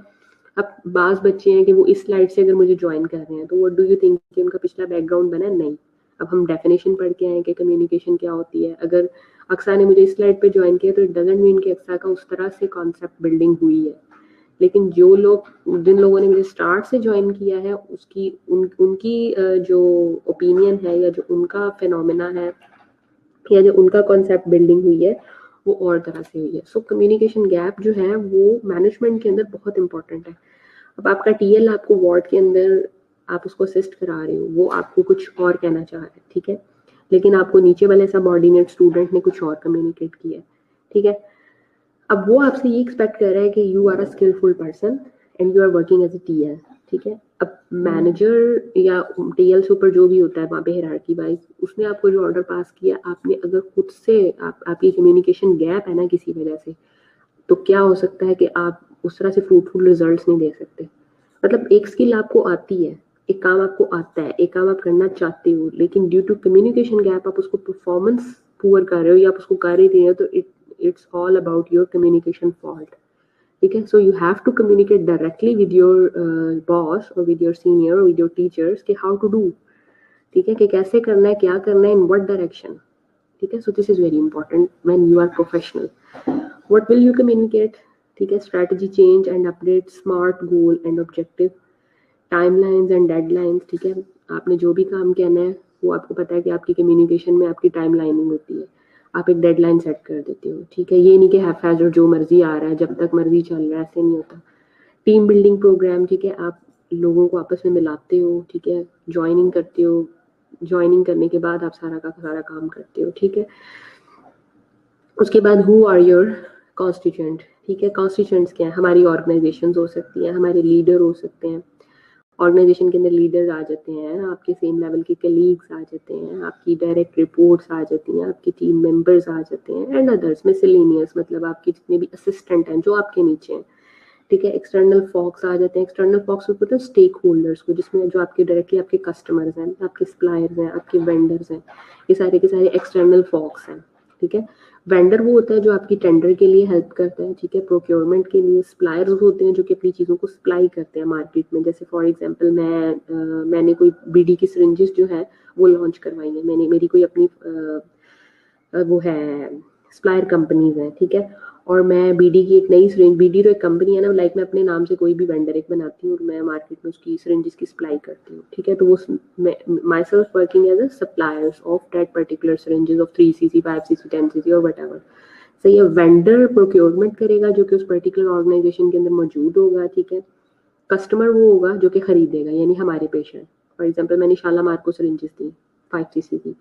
[SPEAKER 1] अब बाज बच्चे हैं कि वो इस स्लाइड से अगर मुझे ज्वाइन कर रहे हैं तो व्हाट डू यू थिंक कि उनका पिछला बैकग्राउंड बना है? नहीं. अब हम डेफिनेशन पढ़ के आए कि कम्युनिकेशन क्या होती है. अगर अक्सा ने मुझे इस स्लाइड पे ज्वाइन किया तो इट डजंट मीन कि अक्सा का उस तरह से कॉन्सेप्ट बिल्डिंग हुई है. लेकिन जिन लोगों ने मुझे स्टार्ट से ज्वाइन किया है उनकी जो ओपिनियन है या जो उनका फिनोमेना है या जो उनका कॉन्सेप्ट बिल्डिंग हुई है वो और तरह से हुई है. सो कम्युनिकेशन गैप जो है वो मैनेजमेंट के अंदर बहुत इंपॉर्टेंट है. अब आपका टीएल आपको वार्ड के अंदर आप उसको असिस्ट करा रहे हो, वो आपको कुछ और कहना चाह रहा है, ठीक है, लेकिन आपको नीचे वाले सबऑर्डिनेट स्टूडेंट ने कुछ और कम्युनिकेट किया है, ठीक है. अब वो आपसे ये एक्सपेक्ट कर रहा है कि you are a skilful person and you are working as a TL, ठीक है. अब मैनेजर या टीएल से ऊपर जो भी होता है वहाँ पे हायरार्की वाइज उसने आपको जो ऑर्डर पास किया, आपने अगर खुद से आपकी कम्युनिकेशन गैप है ना किसी वजह से, तो क्या हो सकता है कि आप उस तरह से फ्रूटफुल रिजल्ट्स नहीं दे सकते. मतलब एक स्किल आपको आती है, एक काम आपको आता है, एक काम आप करना चाहते हो, लेकिन ड्यू टू कम्युनिकेशन गैप आप उसको परफॉर्मेंस पुअर कर रहे हो या आप उसको कर ही रहे हो, तो it's all about your communication fault, ठीक है. So you have to communicate directly with your boss or with your senior or with your teachers कि how to do, ठीक है, कि कैसे करना है, क्या करना है, in what direction, ठीक है. So this is very important when you are professional. What will you communicate, ठीक है. Strategy change and update, smart goal and objective, timelines and deadlines, ठीक है. आपने जो भी काम कहना है वो आपको पता है कि आपकी कम्युनिकेशन में आपकी टाइमलाइनिंग होती है, आप एक डेडलाइन सेट कर देते हो, ठीक है. ये नहीं कि हैफैज़र्ड जो मर्जी आ रहा है जब तक मर्जी चल रहा है, ऐसे नहीं होता. टीम बिल्डिंग प्रोग्राम, ठीक है, आप लोगों को आपस में मिलाते हो, ठीक है, ज्वाइनिंग करते हो, ज्वाइनिंग करने के बाद आप सारा का सारा काम करते हो, ठीक है. उसके बाद हु आर योर कॉन्स्टिट्यूएंट, ठीक है. कॉन्स्टिट्यूएंट्स क्या है? हमारी ऑर्गेनाइजेशंस हो सकती हैं, हमारे लीडर हो सकते हैं. ऑर्गेनाइजेशन के अंदर लीडर्स आ जाते हैं, आपके सेम लेवल के कलीग्स आ जाते हैं, आपकी डायरेक्ट रिपोर्ट्स आ जाती हैं, आपके टीम मेंबर्स आ जाते हैं, एंड अदर्स मिसलेनियस, मतलब आपके जितने भी असिस्टेंट हैं जो आपके नीचे हैं, ठीक है. एक्सटर्नल फॉक्स आ जाते हैं. एक्सटर्नल फॉक्स को बोलते हैं स्टेक होल्डर्स को, जिसमें जो आपके डायरेक्टली आपके कस्टमर्स हैं, आपके सप्लायर्स हैं, आपके वेंडर्स हैं, ये सारे के सारे एक्सटर्नल फॉक्स हैं, ठीक है. वेंडर वो होता है जो आपकी टेंडर के लिए हेल्प करता है, ठीक है, प्रोक्योरमेंट के लिए. सप्लायर्स होते हैं जो कि अपनी चीज़ों को सप्लाई करते हैं मार्केट में. जैसे फॉर एग्जांपल मैंने कोई बीडी की सिरिंजेस जो है वो लॉन्च करवाई है, मेरी कोई अपनी वो है सप्लायर कंपनीज हैं, ठीक है, और मैं बीडी की एक नई सिरिंज, बीडी तो एक कंपनी है ना, लाइक मैं अपने नाम से कोई भी वेंडर एक बनाती हूँ और मैं मार्केट में उसकी सिरिंजेस की सप्लाई करती हूँ, ठीक है. तो वो myself working as a suppliers of that particular syringes of 3cc 5cc 10cc और वट एवर. सही है. वेंडर प्रोक्योरमेंट करेगा जो कि उस पर्टिकुलर ऑर्गेनाइजेशन के अंदर मौजूद होगा, ठीक है. कस्टमर वो होगा जो कि खरीदेगा, यानी हमारे पेशेंट. फॉर एग्जाम्पल मैंने शालामार को सिरिंजेस दी 5cc की,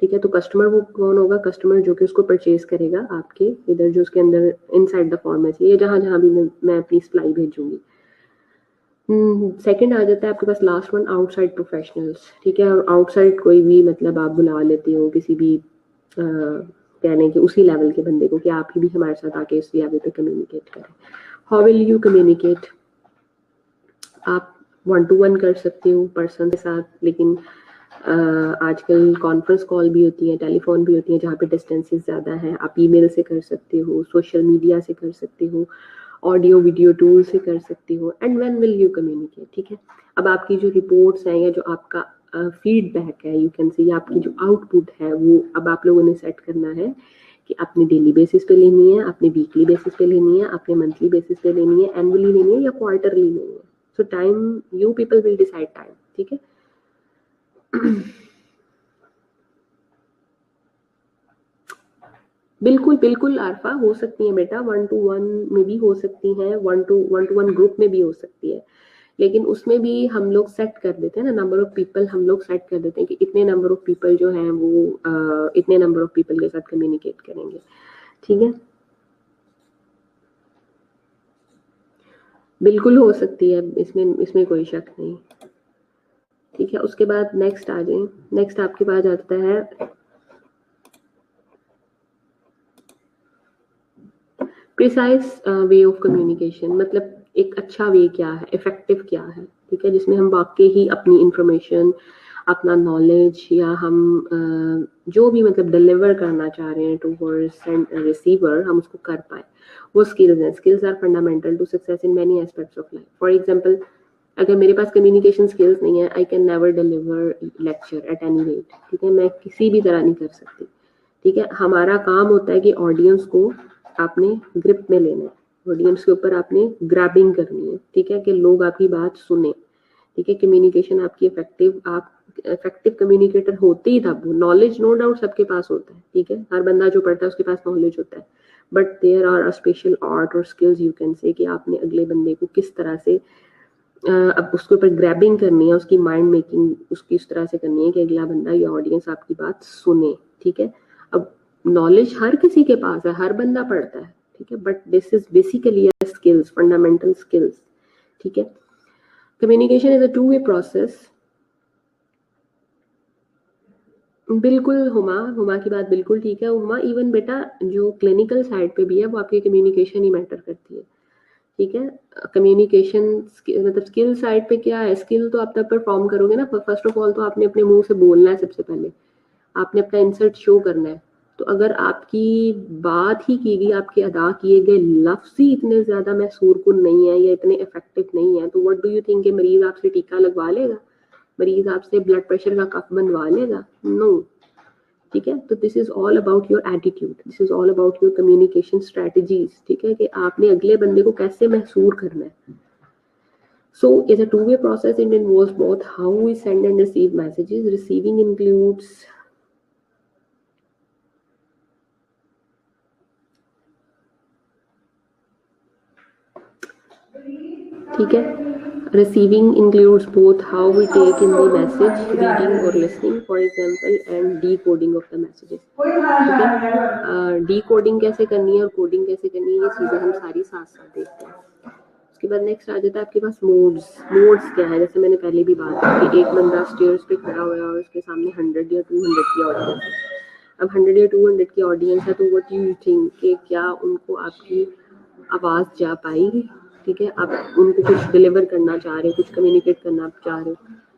[SPEAKER 1] ठीक है, तो कस्टमर वो कौन होगा? कस्टमर जो कि उसको परचेज करेगा आपके इधर जो उसके अंदर इनसाइड द फार्मेसी या जहाँ जहाँ भी मैं अपनी सप्लाई भेजूंगी. सेकंड आ जाता है आपके पास लास्ट वन, आउटसाइड प्रोफेशनल्स, ठीक है. और आउटसाइड कोई भी मतलब आप बुला लेते हो किसी भी कहने के उसी लेवल के बंदे को कि आप ही भी हमारे साथ आके इस लेवल पे कम्युनिकेट करें. How will you communicate? आप 1-to-1 कर सकते हो पर्सन के साथ, लेकिन आजकल कॉन्फ्रेंस कॉल भी होती है, टेलीफोन भी होती है जहाँ पे डिस्टेंसेस ज़्यादा हैं. आप ईमेल से कर सकते हो, सोशल मीडिया से कर सकते हो, ऑडियो वीडियो टूल से कर सकते हो. And when will you communicate, ठीक है. अब आपकी जो रिपोर्ट्स हैं या जो आपका फीडबैक है, यू कैन सी, आपकी जो आउटपुट है वो अब आप लोगों ने सेट करना है कि आपने डेली बेसिस पे लेनी है, आपने वीकली बेसिस पे लेनी है, आपने मंथली बेसिस पे लेनी है, एनुअली लेनी है या क्वार्टरली लेनी है. सो time you people will decide time, ठीक है. बिल्कुल बिल्कुल आरफा हो सकती है बेटा, 1-to-1 में भी हो सकती है, 1-to-1 ग्रुप में भी हो सकती है, लेकिन उसमें भी हम लोग सेट कर देते हैं ना नंबर ऑफ पीपल. हम लोग सेट कर देते हैं कि इतने नंबर ऑफ पीपल जो हैं वो इतने नंबर ऑफ पीपल के साथ कम्युनिकेट करेंगे, ठीक है. बिल्कुल हो सकती है, इसमें कोई शक नहीं, ठीक है. उसके बाद नेक्स्ट आ जाए. नेक्स्ट आपके पास आता है प्रिसाइज वे ऑफ कम्युनिकेशन. मतलब एक अच्छा वे क्या है, इफेक्टिव क्या है, ठीक है, जिसमें हम वाकई ही अपनी इंफॉर्मेशन, अपना नॉलेज या हम जो भी मतलब डिलीवर करना चाह रहे हैं टूवर्ड्स रिसीवर, हम उसको कर पाए। वो स्किल्स हैं। Skills are fundamental to success in many aspects of life. For example, अगर मेरे पास कम्युनिकेशन स्किल्स नहीं है, I can never deliver lecture at any rate, ठीक है, मैं किसी भी तरह नहीं कर सकती, ठीक है। हमारा काम होता है कि ऑडियंस को आपने ग्रिप में लेना है, ऑडियंस के ऊपर आपने ग्रैबिंग करनी है, ठीक है, कि लोग आपकी बात सुने, ठीक है। कम्युनिकेशन आपकी आप इफेक्टिव कम्युनिकेटर होते ही तब, नॉलेज नो डाउट सबके पास होता है, ठीक है, हर बंदा जो पढ़ता है उसके पास नॉलेज होता है, but there are a special art और स्किल्स यू कैन से, कि आपने अगले बंदे को किस तरह से अब उसके ऊपर ग्रैबिंग करनी है, उसकी माइंड मेकिंग उसकी इस तरह से करनी है कि अगला बंदा या ऑडियंस आपकी बात सुने, ठीक है। अब नॉलेज हर किसी के पास है, हर बंदा पढ़ता है, ठीक है, but this is basically skills, fundamental skills, ठीक है। Communication is a two way process. बिल्कुल हुमा की बात बिल्कुल ठीक है। हुमा, इवन बेटा जो क्लिनिकल साइड पे भी है वो आपकी कम्युनिकेशन ही मैटर करती है, ठीक है। कम्युनिकेशन मतलब स्किल साइड पे क्या है, स्किल तो आप तब परफॉर्म करोगे ना, फर्स्ट ऑफ ऑल तो आपने अपने मुंह से बोलना है, सबसे पहले आपने अपना इंसर्ट शो करना है। तो अगर आपकी बात ही की गई, आपके अदा किए गए लफ्ज ही इतने ज्यादा महसूरकुन नहीं है या इतने इफेक्टिव नहीं है, तो व्हाट डू यू थिंक कि मरीज आपसे टीका लगवा लेगा, मरीज आपसे ब्लड प्रेशर का कफ बनवा लेगा? नो, ठीक है। तो this is all about your attitude, this is all about your communication strategies, ठीक है, कि आपने अगले बंदे को कैसे महसूर करना है। So it's a two-way process. It involves both how we send and receive messages. Receiving includes ठीक है, receiving includes both how we take in the message, reading or listening, for example, and decoding of the messages, ठीक है। decoding कैसे करनी है और coding कैसे करनी है, ये चीजें हम सारी साथ साथ देखते हैं। उसके बाद नेक्स्ट आ जाता है आपके पास मोड्स क्या है। जैसे मैंने पहले भी बात की कि एक बंदा स्टेयर्स पे खड़ा हुआ है और उसके सामने 100 या 200 की ऑडियंस है। अब 100 या 200 की ऑडियंस है, तो व्हाट यू थिंक कि क्या उनको आपकी आवाज़ जा पाएगी, ठीक है। आप उनको कुछ डिलीवर करना चाह रहे हो, कुछ कम्युनिकेट करना चाह रहे हो,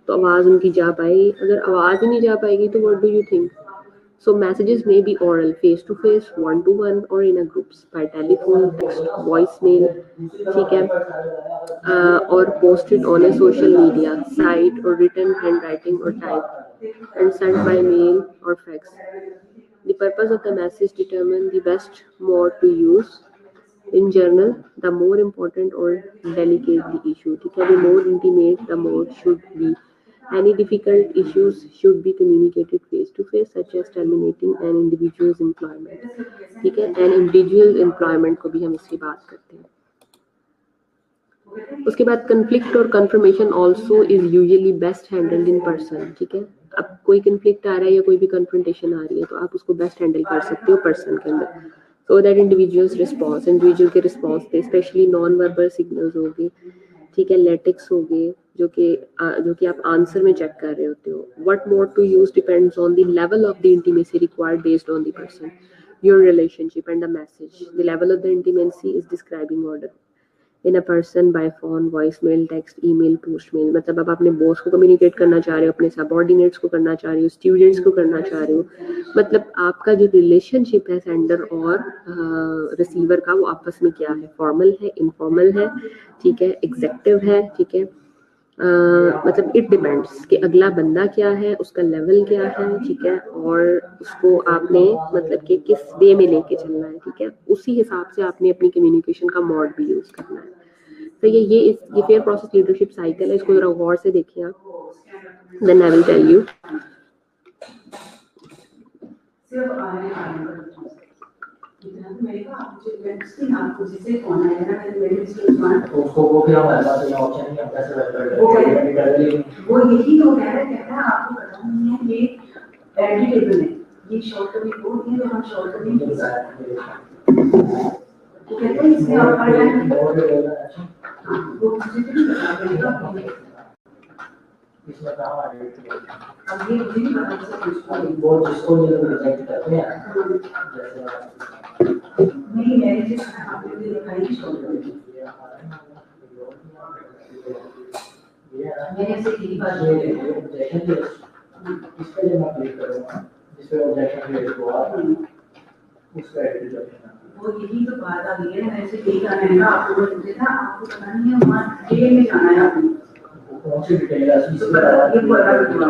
[SPEAKER 1] तो आवाज़ उनकी जा पाएगी? अगर आवाज़ ही नहीं जा पाएगी तो what do you think? So messages may be oral, face-to-face, one-to-one, or in a groups, by telephone, text, voicemail, ठीक है, or posted on a social media site, or written handwriting or type, and sent by mail or fax. The purpose of the message determine the best mode to use. In general, the more important or delicate the issue, ठीक है, the more intimate the mode should be. Any difficult issues should be communicated face to face, such as terminating an individual's employment, ठीक है, an individual employment को भी हम इसकी बात करते हैं। उसके बाद कंफ्लिक्ट और confirmation also is usually best handled in person, ठीक है। अब कोई कंफ्लिक्ट आ रहा है या कोई भी कन्फ्रंटेशन आ रही है, तो आप उसको बेस्ट हैंडल कर सकते हो पर्सन के अंदर। सो दैट इंडिविजुअल के रिस्पॉन्स पे स्पेशली नॉन वर्बल सिग्नल्स हो गए, ठीक है, लेटिक्स हो गए, जो कि आप आंसर में चेक कर रहे होते हो। What mode to use depends on the level of the intimacy required based on the person, your relationship and the message. The level of the intimacy is describing order in a person, by phone, voice mail, text, email, post mail. मतलब अब अपने boss को communicate करना चाह रहे हो, अपने subordinates को करना चाह रहे हो, स्टूडेंट्स को करना चाह रहे हो, मतलब आपका जो रिलेशनशिप है सेंडर और रिसीवर का, वो आपस में क्या है, फॉर्मल है, इनफॉर्मल है, ठीक है, एग्जेक्टिव है, ठीक है। मतलब इट डिपेंड्स कि अगला बंदा क्या है, उसका लेवल क्या है, ठीक है, और उसको आपने मतलब कि किस वे में लेके चलना है, ठीक है, उसी हिसाब से आपने अपनी कम्युनिकेशन का मोड भी यूज करना है। तो ये फेयर प्रोसेस लीडरशिप साइकिल है, इसको जरा गौर से देखिए आप, then I will tell you. वो यही तो कह रहा है, आपको पता नहीं है ये एडिटेबल है, ये शॉर्टकट कोड है, तो हम शॉर्टकट तो कहते हैं इसमें आप पढ़ लेंगे वो मुझे भी बता देगा इसमें काम आ रही है। अब ये मुझे नहीं पता वो जिसको ये लोग रिजेक्ट करते हैं, नहीं मैंने जिस आपने दिखाई शॉर्टकट मैंने से यही बात
[SPEAKER 2] इस पे जो मैं क्लिक करूंगा जिस पे ऑब्जेक्ट क्रिएट हुआ उसका एडिट करना वो यही तो बात आ गई है। ऐसे कई गाने हैं आपको बोलते था आपको पता नहीं है वहाँ डिटेल में जाना है आपको कौन सी डिटेल है इसमें ये बता दूंगा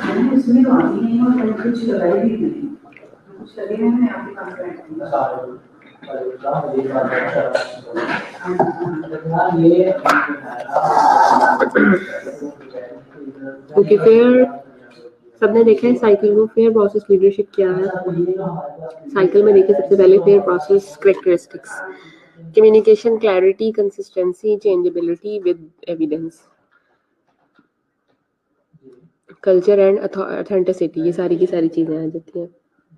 [SPEAKER 2] मैंने इसमें तो आती नहीं और मैंने कुछ लगाई भी नहीं कुछ लगे हैं मैंने आपके पास बैठ
[SPEAKER 1] ओके, फिर सबने देखा है साइकिल को, फेयर प्रोसेस लीडरशिप क्या है। साइकिल में देखिए सबसे पहले fair process characteristics, communication, clarity, consistency, changeability with evidence, culture and authenticity, ये सारी की सारी चीजें आ जाती हैं।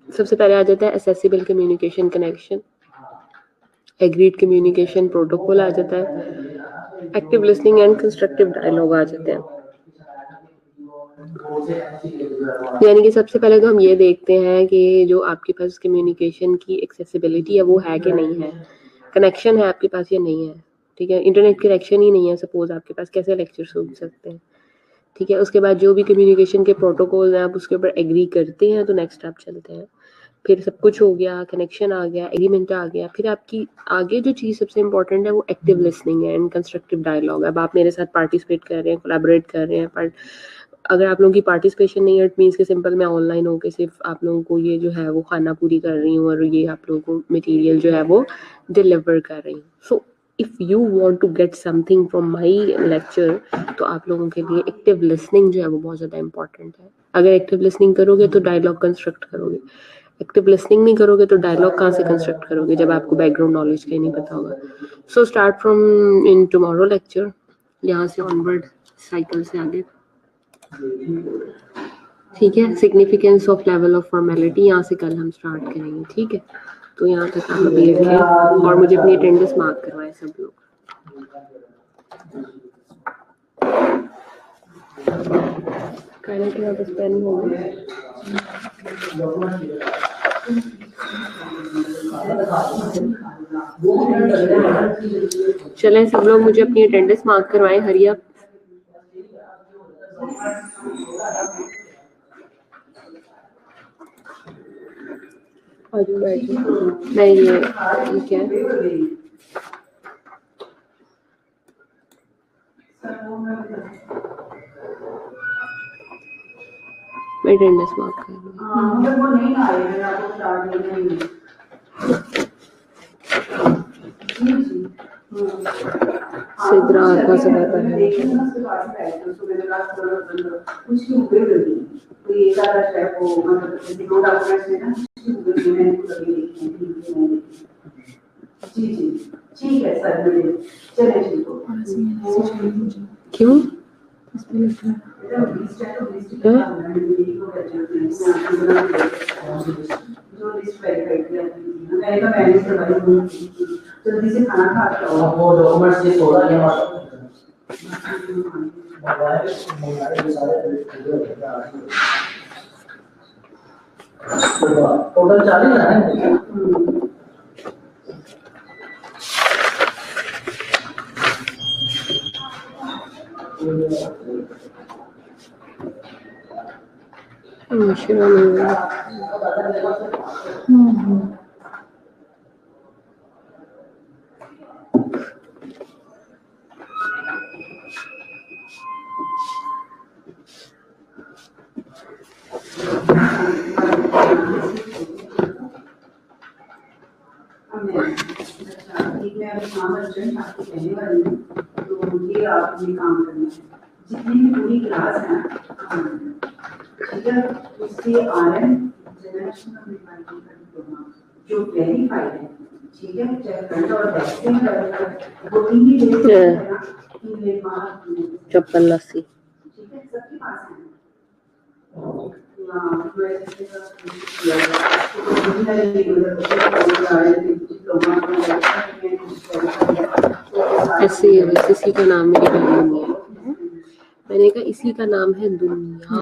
[SPEAKER 1] सबसे पहले आ जाता है accessible communication connection, agreed communication protocol आ जाता है, active listening and constructive dialogue आ जाते हैं। यानी कि सबसे पहले तो हम ये देखते हैं कि जो आपके पास कम्युनिकेशन की एक्सेसिबिलिटी है वो है कि नहीं है, कनेक्शन है आपके पास या नहीं है। ठीक है, इंटरनेट कनेक्शन ही नहीं है सपोज आपके पास, कैसे लेक्चर सुन सकते हैं। ठीक है, उसके बाद जो भी कम्युनिकेशन के प्रोटोकॉल हैं आप उसके ऊपर एग्री करते हैं तो नेक्स्ट स्टेप चलते हैं। फिर सब कुछ हो गया, कनेक्शन आ गया, एग्रीमेंट आ गया, फिर आपकी आगे जो चीज़ सबसे इंपॉर्टेंट है वो एक्टिव लिसनिंग है एंड कंस्ट्रक्टिव डायलॉग। अब आप मेरे साथ पार्टिसिपेट कर रहे हैं, कोलैबोरेट कर रहे हैं, पर अगर आप लोगों की पार्टिसिपेशन नहीं है इट मीन्स कि सिंपल मैं ऑनलाइन होकर सिर्फ आप लोगों को ये जो है वो खाना पूरी कर रही हूँ और ये आप लोगों को मटेरियल जो है वो डिलीवर कर रही हूँ। So if you want to get something from my lecture तो आप लोगों के लिए एक्टिव लिसनिंग जो है वो बहुत ज़्यादा इंपॉर्टेंट है। अगर एक्टिव लिसनिंग करोगे तो डायलॉग कंस्ट्रक्ट करोगे, एक्टिव लिसनिंग नहीं करोगे तो डायलॉग कहाँ से कंस्ट्रक्ट करोगे जब आपको बैकग्राउंड नॉलेज का ही नहीं पता होगा। So start from in tomorrow lecture, यहाँ से ऑनवर्ड साइकिल से आगे। ठीक है, significance of level of formality यहाँ से कल हम स्टार्ट करेंगे। ठीक है, तो यहाँ तक आप अभी लिखें और मुझे अपनी अटेंडेंस मार्क करवाएं सब लोग। कहने के बाद पेन होगा। चलें सब लोग मुझे अपनी अटेंडेंस मार्क करवाएं, हरी अप। आजू बैठो, मैं ये ठीक है मैं अटेंडेंस मार्क कर सिद्धराथ का समय पर है। ठीक है सर, चलिए क्यों जल्दी से खाना खा वो डॉक्यूमेंट्स ये थोड़ा टोटल 40 है। जितनी भी पूरी क्लास है उसके आरएन जनरेशन जो वेरीफाइड है, ठीक है, चेक और वो चप्पल लस्सी, ठीक है, सबके पास है। ऐसे इसी का नाम मेरी बहन है, मैंने कहा इसी का नाम है दुनिया।